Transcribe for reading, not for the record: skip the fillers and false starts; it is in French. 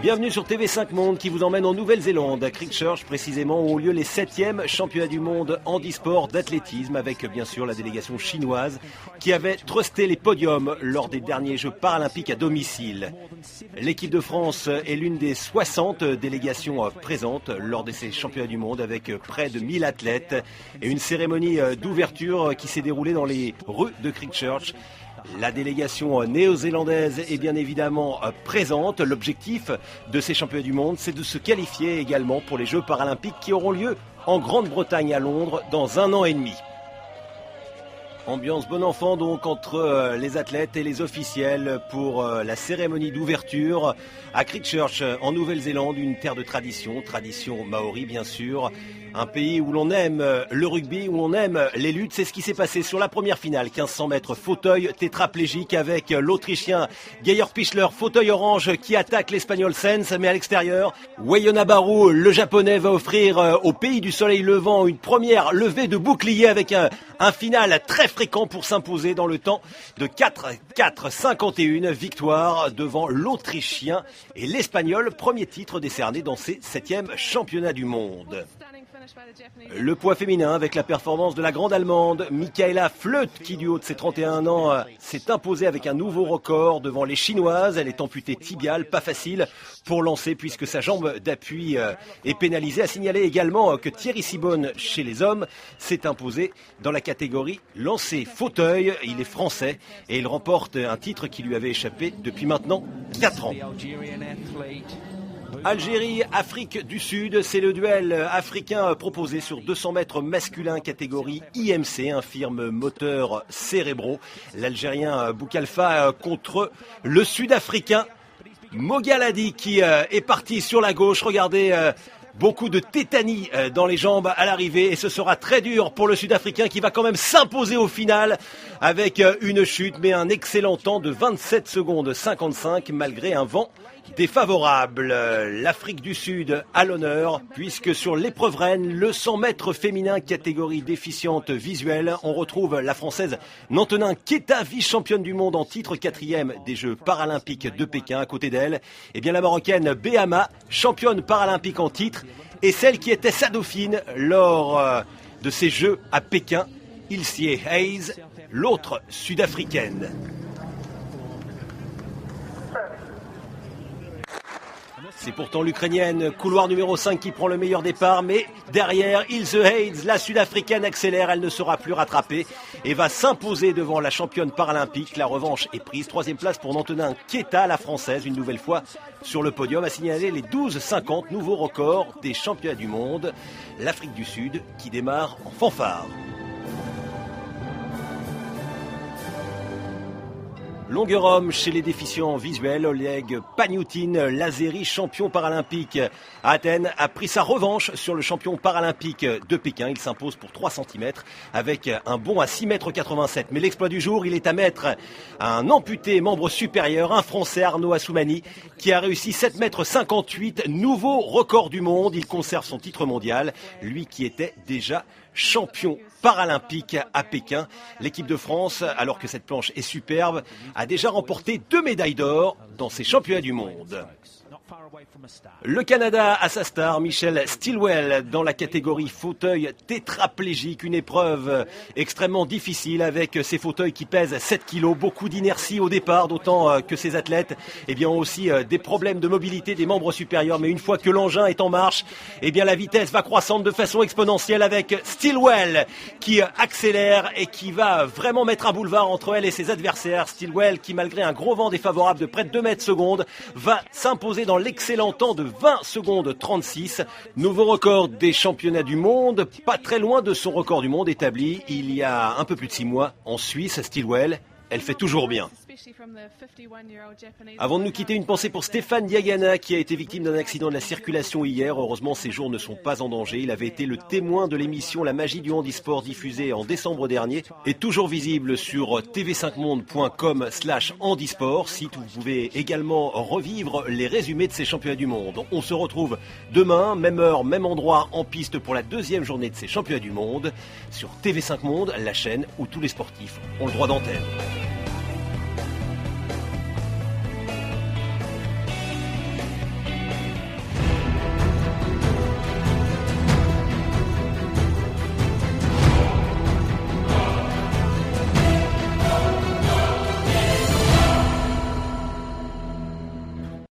Bienvenue sur TV5 Monde qui vous emmène en Nouvelle-Zélande, à Christchurch précisément, où ont lieu les 7e championnats du monde handisport d'athlétisme, avec bien sûr la délégation chinoise qui avait trusté les podiums lors des derniers Jeux paralympiques à domicile. L'équipe de France est l'une des 60 délégations présentes lors de ces championnats du monde, avec près de 1000 athlètes et une cérémonie d'ouverture qui s'est déroulée dans les rues de Christchurch. La délégation néo-zélandaise est bien évidemment présente. L'objectif de ces championnats du monde, c'est de se qualifier également pour les Jeux paralympiques qui auront lieu en Grande-Bretagne à Londres dans 1 an et demi. Ambiance bon enfant donc entre les athlètes et les officiels pour la cérémonie d'ouverture à Christchurch en Nouvelle-Zélande, une terre de tradition maori bien sûr. Un pays où l'on aime le rugby, où on aime les luttes. C'est ce qui s'est passé sur la première finale, 1500 mètres, fauteuil tétraplégique avec l'Autrichien Geir Pichler, fauteuil orange qui attaque l'Espagnol Sens, mais à l'extérieur, Wayona Baru, le Japonais, va offrir au pays du soleil levant une première levée de bouclier avec un final très fréquent pour s'imposer dans le temps de 4,51, victoire devant l'Autrichien et l'Espagnol, premier titre décerné dans ces 7e championnats du monde. Le poids féminin avec la performance de la grande allemande Michaela Flöth qui du haut de ses 31 ans s'est imposée avec un nouveau record devant les chinoises. Elle est amputée tibiale, pas facile pour lancer puisque sa jambe d'appui est pénalisée. À signaler également que Thierry Sibonne chez les hommes s'est imposé dans la catégorie lancer fauteuil. Il est français et il remporte un titre qui lui avait échappé depuis maintenant 4 ans. Algérie, Afrique du Sud, c'est le duel africain proposé sur 200 mètres masculin catégorie IMC, infirme moteur cérébraux. L'Algérien Boukalfa contre le Sud-Africain Mogaladi qui est parti sur la gauche. Regardez, beaucoup de tétanie dans les jambes à l'arrivée et ce sera très dur pour le Sud-Africain qui va quand même s'imposer au final avec une chute mais un excellent temps de 27 secondes 55 malgré un vent défavorable. L'Afrique du Sud à l'honneur puisque sur l'épreuve reine, le 100 mètres féminin catégorie déficiente visuelle, on retrouve la Française Nantenin Keita, vice-championne du monde en titre, 4e des Jeux paralympiques de Pékin. À côté d'elle, eh bien la Marocaine Behama, championne paralympique en titre, et celle qui était sa dauphine lors de ces Jeux à Pékin, Ilse Hayes, l'autre sud-africaine. C'est pourtant l'Ukrainienne, couloir numéro 5 qui prend le meilleur départ, mais derrière, Ilse Hayes, la Sud-Africaine accélère, elle ne sera plus rattrapée et va s'imposer devant la championne paralympique. La revanche est prise, 3e place pour Nantenin Keita, la Française, une nouvelle fois sur le podium, a signalé les 12,50, nouveau record des championnats du monde. L'Afrique du Sud qui démarre en fanfare. Longueur homme chez les déficients visuels, Oleg Panioutin, l'Azéri, champion paralympique à Athènes, a pris sa revanche sur le champion paralympique de Pékin. Il s'impose pour 3 cm avec un bond à 6,87 m. Mais l'exploit du jour, il est à mettre à un amputé membre supérieur, un Français, Arnaud Assoumani, qui a réussi 7,58 m, nouveau record du monde. Il conserve son titre mondial, lui qui était déjà champion paralympique à Pékin. L'équipe de France, alors que cette planche est superbe, a déjà remporté 2 médailles d'or dans ces championnats du monde. Le Canada a sa star, Michelle Stilwell, dans la catégorie fauteuil tétraplégique, une épreuve extrêmement difficile avec ces fauteuils qui pèsent 7 kg, beaucoup d'inertie au départ, d'autant que ces athlètes ont aussi des problèmes de mobilité des membres supérieurs, mais une fois que l'engin est en marche, la vitesse va croissante de façon exponentielle avec Stilwell qui accélère et qui va vraiment mettre un boulevard entre elle et ses adversaires. Stilwell qui, malgré un gros vent défavorable de près de 2 mètres secondes, va s'imposer dans l'excellent temps de 20 secondes 36. Nouveau record des championnats du monde, pas très loin de son record du monde établi il y a un peu plus de 6 mois en Suisse. Stilwell, elle fait toujours bien. Avant de nous quitter, une pensée pour Stéphane Diagana qui a été victime d'un accident de la circulation hier. Heureusement, ses jours ne sont pas en danger. Il avait été le témoin de l'émission La Magie du Handisport diffusée en décembre dernier et toujours visible sur tv5monde.com/handisport. Site où vous pouvez également revivre les résumés de ces championnats du monde. On se retrouve demain, même heure, même endroit, en piste pour la 2e journée de ces championnats du monde sur TV5 Monde, la chaîne où tous les sportifs ont le droit d'antenne.